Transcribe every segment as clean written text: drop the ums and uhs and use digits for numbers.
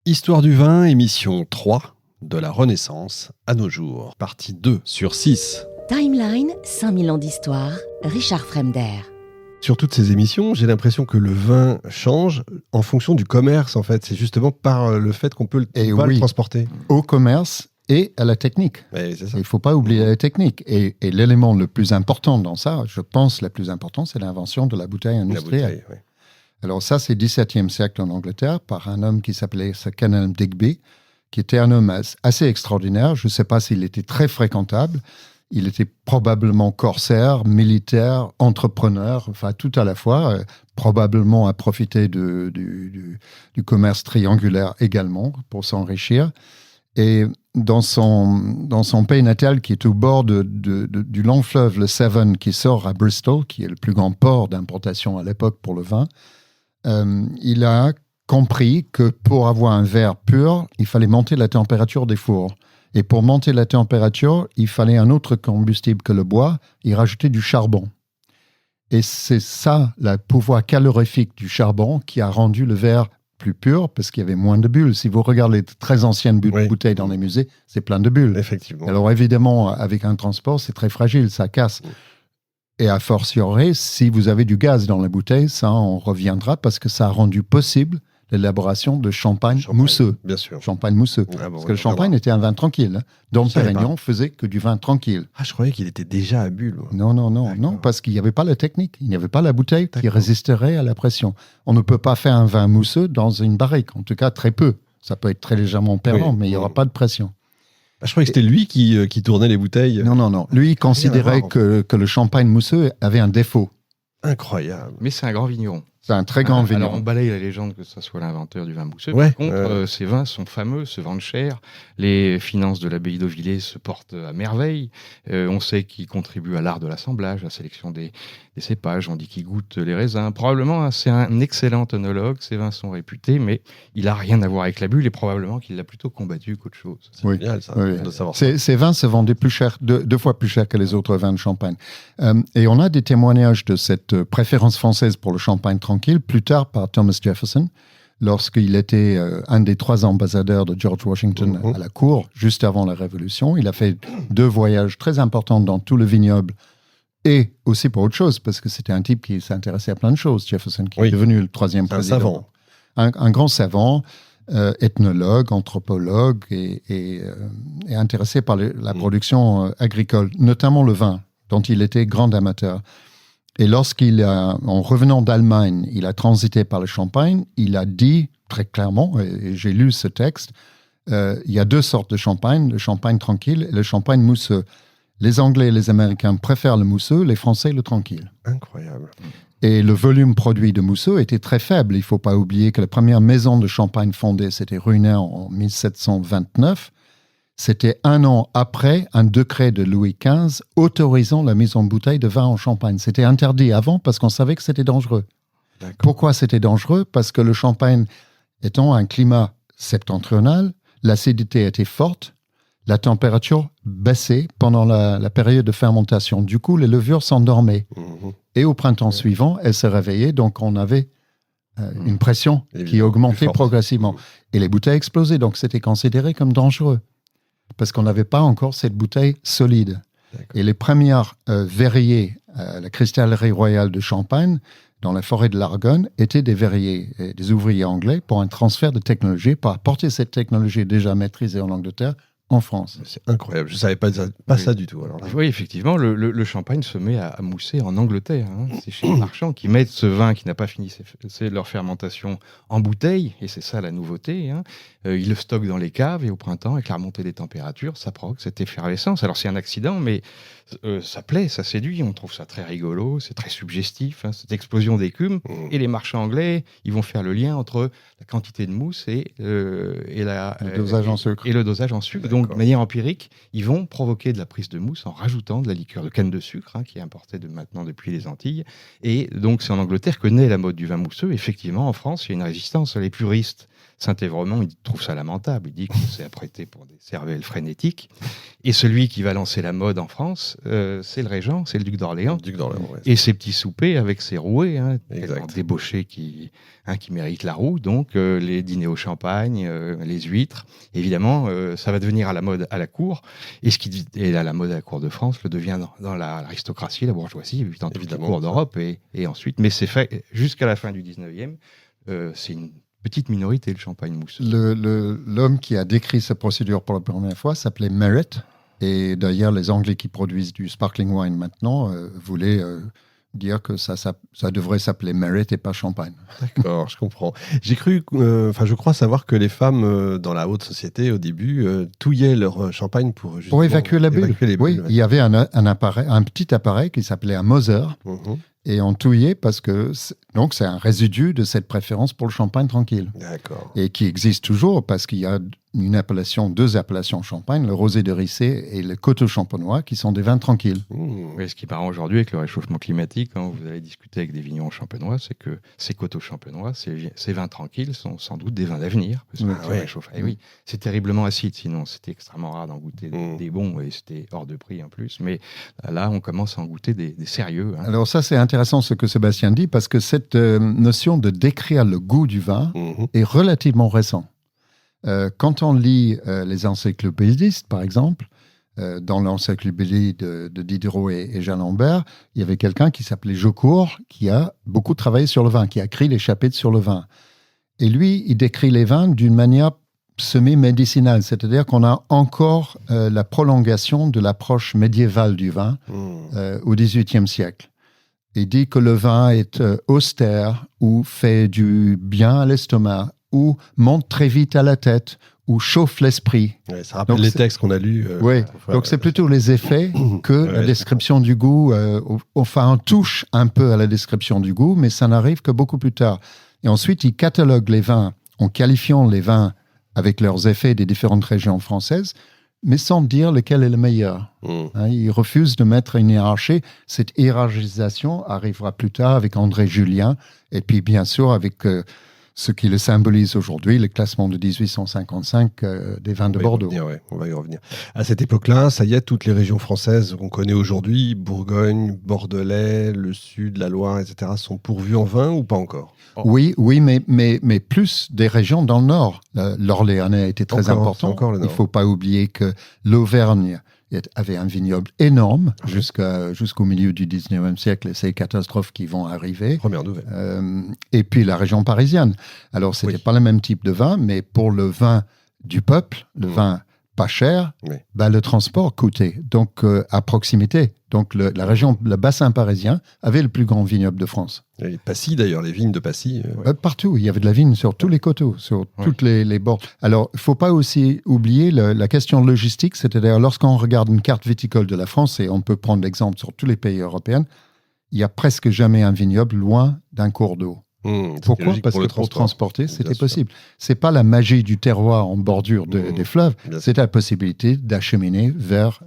Histoire du vin, émission 3, de la Renaissance à nos jours, partie 2 sur 6. Timeline, 5000 ans d'histoire, Richard Fremder. Sur toutes ces émissions, j'ai l'impression que le vin change en fonction du commerce, en fait. C'est justement par le fait qu'on peut le transporter. Au commerce et à la technique. Ouais, c'est ça. Il ne faut pas oublier la technique. Et l'élément le plus important dans ça, je pense le plus important, c'est l'invention de la bouteille industrielle. La bouteille, ouais. Alors ça, c'est 17e siècle en Angleterre, par un homme qui s'appelait Sir Kenelm Digby, qui était un homme assez extraordinaire. Je ne sais pas s'il était très fréquentable. Il était probablement corsaire, militaire, entrepreneur, enfin tout à la fois, probablement à profiter du commerce triangulaire également pour s'enrichir. Et dans son pays natal, qui est au bord du long fleuve, le Severn, qui sort à Bristol, qui est le plus grand port d'importation à l'époque pour le vin, il a compris que pour avoir un verre pur, il fallait monter la température des fours. Et pour monter la température, il fallait un autre combustible que le bois, il rajoutait du charbon. Et c'est ça, le pouvoir calorifique du charbon, qui a rendu le verre plus pur, parce qu'il y avait moins de bulles. Si vous regardez les très anciennes bouteilles dans les musées, c'est plein de bulles. Effectivement. Alors évidemment, avec un transport, c'est très fragile, ça casse. Et a fortiori, si vous avez du gaz dans la bouteille, ça en reviendra, parce que ça a rendu possible l'élaboration de champagne mousseux. Bien sûr. Champagne mousseux. Parce que le champagne était un vin tranquille. Dom Pérignon faisait que du vin tranquille. Ah, je croyais qu'il était déjà à bulles. Non, parce qu'il n'y avait pas la technique. Il n'y avait pas la bouteille qui résisterait à la pression. On ne peut pas faire un vin mousseux dans une barrique. En tout cas, très peu. Ça peut être très légèrement perlant, mais il n'y aura pas de pression. Je croyais que c'était lui qui tournait les bouteilles. Non. Lui, il considérait que le champagne mousseux avait un défaut. Incroyable. Mais c'est un grand vigneron. C'est un très grand vigneron. Alors, on balaye la légende que ce soit l'inventeur du vin mousseux. Ouais, Par contre, ces vins sont fameux, se vendent cher. Les finances de l'abbaye d'Auvillers se portent à merveille. On sait qu'il contribue à l'art de l'assemblage, la sélection des cépages. On dit qu'il goûte les raisins. Probablement, c'est un excellent œnologue. Ces vins sont réputés, mais il n'a rien à voir avec la bulle et probablement qu'il l'a plutôt combattu qu'autre chose. C'est génial, ça, de savoir ça. Ces vins se vendaient plus cher, deux fois plus cher que les autres vins de champagne. Et on a des témoignages de cette préférence française pour le champagne tranquille, plus tard par Thomas Jefferson, lorsqu'il était un des 3 ambassadeurs de George Washington à la cour, juste avant la Révolution. Il a fait 2 voyages très importants dans tout le vignoble, et aussi pour autre chose, parce que c'était un type qui s'intéressait à plein de choses, Jefferson, qui est devenu le 3e président. Un savant. Un grand savant, ethnologue, anthropologue, et intéressé par la production agricole, notamment le vin, dont il était grand amateur. Et en revenant d'Allemagne, il a transité par le Champagne, il a dit très clairement, et j'ai lu ce texte, il y a 2 sortes de champagne, le champagne tranquille et le champagne mousseux. Les Anglais et les Américains préfèrent le mousseux, les Français le tranquille. Incroyable. Et le volume produit de mousseux était très faible. Il ne faut pas oublier que la première maison de champagne fondée, c'était Ruiner en 1729. C'était 1 an après un décret de Louis XV autorisant la mise en bouteille de vin en Champagne. C'était interdit avant parce qu'on savait que c'était dangereux. D'accord. Pourquoi c'était dangereux ? Parce que le Champagne étant un climat septentrional, l'acidité était forte, la température baissait pendant la période de fermentation. Du coup, les levures s'endormaient. Et au printemps suivant, elles se réveillaient, donc on avait une pression qui augmentait progressivement. Et les bouteilles explosaient, donc c'était considéré comme dangereux. Parce qu'on n'avait pas encore cette bouteille solide. D'accord. Et les premières verriers à la cristallerie royale de Champagne, dans la forêt de l'Argonne, étaient des verriers, des ouvriers anglais, pour un transfert de technologie, pour apporter cette technologie déjà maîtrisée en Angleterre, en France. C'est incroyable, je ne savais pas ça du tout. Alors. Oui, effectivement, le champagne se met à mousser en Angleterre. C'est chez les marchands qui mettent ce vin qui n'a pas fini leur fermentation en bouteille, et c'est ça la nouveauté. Ils le stockent dans les caves, et au printemps, avec la remontée des températures, ça provoque cette effervescence. Alors c'est un accident, mais ça plaît, ça séduit, on trouve ça très rigolo, c'est très suggestif, cette explosion d'écume. Et les marchands anglais, ils vont faire le lien entre la quantité de mousse et le dosage en sucre. Et le dosage en sucre. Donc, de manière empirique, ils vont provoquer de la prise de mousse en rajoutant de la liqueur de canne de sucre, qui est importée maintenant depuis les Antilles. Et donc, c'est en Angleterre que naît la mode du vin mousseux. Effectivement, en France, il y a une résistance. Les puristes Saint-Évremond, il trouve ça lamentable. Il dit que c'est apprêté pour des cervelles frénétiques. Et celui qui va lancer la mode en France, c'est le régent, c'est le duc d'Orléans. Ouais. Et ses petits soupers avec ses rouets, Exact. tellement débauchés qui méritent la roue. Donc, les dîners au champagne, les huîtres. Évidemment, ça va devenir à la mode à la cour. Et ce qui est à la mode à la cour de France le devient dans l'aristocratie, la bourgeoisie, dans toutes les cours d'Europe. Et ensuite, mais c'est fait jusqu'à la fin du 19e. C'est une petite minorité, le champagne mousseux. L'homme qui a décrit cette procédure pour la première fois s'appelait Merritt. Et d'ailleurs, les Anglais qui produisent du sparkling wine maintenant voulaient dire que ça devrait s'appeler Merritt et pas champagne. D'accord, je comprends. J'ai cru, je crois savoir que les femmes dans la haute société, au début, touillaient leur champagne pour évacuer la bulle. Oui, il y avait un petit appareil qui s'appelait un Moser. Et on touillait parce que c'est un résidu de cette préférence pour le champagne tranquille. D'accord. Et qui existe toujours parce qu'il y a deux appellations champagne, le rosé de Rissé et le coteau champenois, qui sont des vins tranquilles. Oui, ce qui paraît aujourd'hui avec le réchauffement climatique, quand vous allez discuter avec des vignerons champenois, c'est que ces coteaux champenois, ces vins tranquilles sont sans doute des vins d'avenir. Oui, c'est terriblement acide, sinon c'était extrêmement rare d'en goûter des bons et c'était hors de prix en plus. Mais là, on commence à en goûter des sérieux. Alors ça, c'est intéressant ce que Sébastien dit, parce que cette notion de décrire le goût du vin est relativement récent. Quand on lit les encyclopédistes, par exemple, dans l'encyclopédie de Diderot et Jean Lambert, il y avait quelqu'un qui s'appelait Jaucourt, qui a beaucoup travaillé sur le vin, qui a écrit les chapitres sur le vin. Et lui, il décrit les vins d'une manière semi-médicinale, c'est-à-dire qu'on a encore la prolongation de l'approche médiévale du vin au XVIIIe siècle. Il dit que le vin est austère ou fait du bien à l'estomac, ou monte très vite à la tête, ou chauffe l'esprit. Ouais, ça rappelle les textes qu'on a lus. Oui, donc c'est plutôt les effets que la description du goût. Enfin, on touche un peu à la description du goût, mais ça n'arrive que beaucoup plus tard. Et ensuite, il catalogue les vins en qualifiant les vins avec leurs effets des différentes régions françaises, mais sans dire lequel est le meilleur. Il refuse de mettre une hiérarchie. Cette hiérarchisation arrivera plus tard avec André Julien, et puis bien sûr avec ce qui le symbolise aujourd'hui, le classement de 1855 des vins de Bordeaux. On va y revenir. À cette époque-là, ça y est, toutes les régions françaises qu'on connaît aujourd'hui, Bourgogne, Bordelais, le Sud, la Loire, etc., sont pourvues en vin ou pas encore ? Oui, mais plus des régions dans le Nord. L'Orléanais était très important. Il ne faut pas oublier que l'Auvergne avait un vignoble énorme jusqu'au milieu du 19e siècle, et ces catastrophes qui vont arriver. Première nouvelle. Et puis la région parisienne. Alors, ce n'était pas le même type de vin, mais pour le vin du peuple, le vin pas cher, le transport coûtait. Donc, à proximité. Donc, la région, le bassin parisien avait le plus grand vignoble de France. Et Passy, d'ailleurs, les vignes de Passy. Partout, il y avait de la vigne sur tous les coteaux, sur toutes les bords. Alors, il ne faut pas aussi oublier la question logistique, c'est-à-dire lorsqu'on regarde une carte viticole de la France, et on peut prendre l'exemple sur tous les pays européens, il n'y a presque jamais un vignoble loin d'un cours d'eau. Pourquoi ? Parce que pour transporter, c'était possible. Ce n'est pas la magie du terroir en bordure des fleuves, c'est la possibilité d'acheminer vers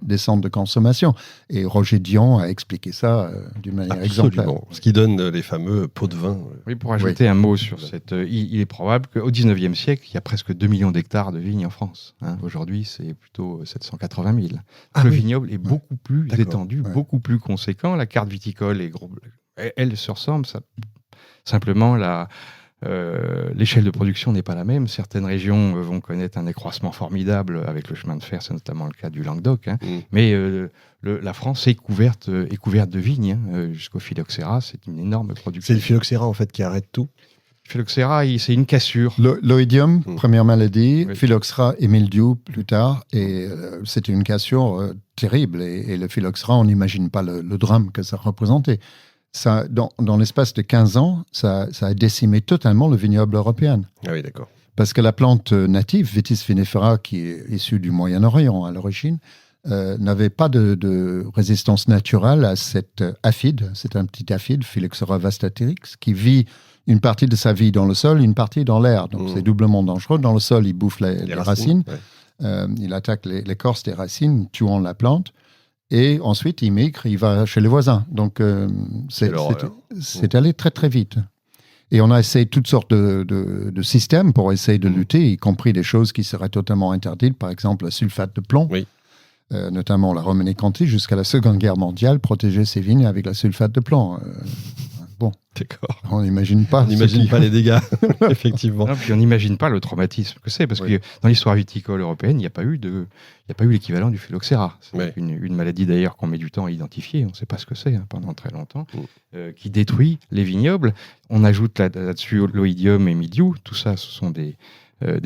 des centres de consommation. Et Roger Dion a expliqué ça d'une manière exemplaire. Ce qui donne les fameux pots de vin. Oui, pour ajouter un mot sur cette... il est probable qu'au 19e siècle, il y a presque 2 millions d'hectares de vignes en France. Aujourd'hui, c'est plutôt 780 000. Le vignoble est beaucoup plus étendu, beaucoup plus conséquent. La carte viticole est elle se ressemble, ça... Simplement, l'échelle de production n'est pas la même. Certaines régions vont connaître un accroissement formidable avec le chemin de fer, c'est notamment le cas du Languedoc. Mais la France est couverte de vignes jusqu'au phylloxéra. C'est une énorme production. C'est le phylloxéra en fait qui arrête tout. Le phylloxéra, c'est une cassure. L'oïdium, première maladie, phylloxéra et mildiou plus tard. Et c'était une cassure terrible. Et le phylloxéra, on n'imagine pas le drame que ça représentait. Ça, dans l'espace de 15 ans, ça a décimé totalement le vignoble européen. Ah oui, d'accord. Parce que la plante native, Vitis vinifera, qui est issue du Moyen-Orient à l'origine, n'avait pas de résistance naturelle à cet aphide. C'est un petit aphide, Phylloxera vastatrix, qui vit une partie de sa vie dans le sol, une partie dans l'air. Donc c'est doublement dangereux. Dans le sol, il bouffe les racines. Il attaque l'écorce des racines, tuant la plante. Et ensuite, il migre, il va chez les voisins. Donc, c'est allé très, très vite. Et on a essayé toutes sortes de systèmes pour essayer de lutter, y compris des choses qui seraient totalement interdites, par exemple le sulfate de plomb. Oui. Notamment la Romanée-Conti, jusqu'à la Seconde Guerre mondiale, protégeait ses vignes avec la sulfate de plomb. Bon, D'accord. on n'imagine pas. On n'imagine pas les dégâts, effectivement. Non, puis on n'imagine pas le traumatisme que c'est, parce que dans l'histoire viticole européenne, il n'y a pas eu l'équivalent du phylloxéra. C'est une maladie d'ailleurs qu'on met du temps à identifier, on ne sait pas ce que c'est pendant très longtemps, qui détruit les vignobles. On ajoute là-dessus l'oïdium et mildiou, tout ça, ce sont des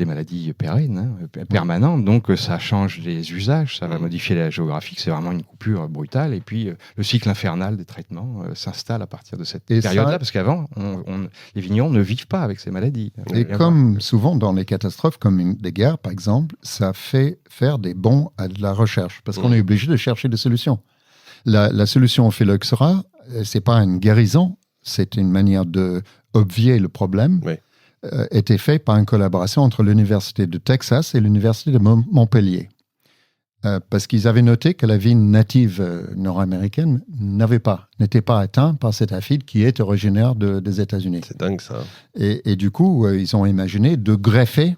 maladies pérennes, permanentes, donc ça change les usages, ça va modifier la géographie, c'est vraiment une coupure brutale, et puis le cycle infernal des traitements s'installe à partir de cette période-là, parce qu'avant, les vignerons ne vivent pas avec ces maladies. Et comme souvent dans les catastrophes, comme des guerres par exemple, ça fait faire des bons à de la recherche, parce qu'on est obligé de chercher des solutions. La solution au phylloxéra, c'est pas une guérison, c'est une manière de obvier le problème. Oui. Était fait par une collaboration entre l'Université de Texas et l'Université de Montpellier. Parce qu'ils avaient noté que la vigne native nord-américaine n'était pas atteinte par cet aphide qui est originaire des États-Unis. C'est dingue ça. Et du coup, ils ont imaginé de greffer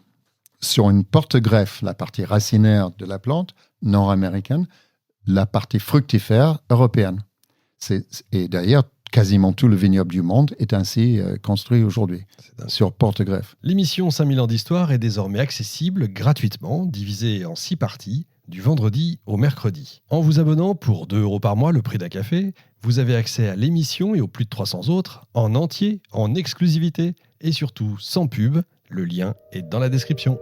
sur une porte-greffe la partie racinaire de la plante nord-américaine, la partie fructifère européenne. Et d'ailleurs, quasiment tout le vignoble du monde est ainsi construit aujourd'hui, sur porte-greffe. L'émission 5000 ans d'histoire est désormais accessible gratuitement, divisée en 6 parties, du vendredi au mercredi. En vous abonnant pour 2 € par mois, le prix d'un café, vous avez accès à l'émission et aux plus de 300 autres, en entier, en exclusivité, et surtout sans pub. Le lien est dans la description.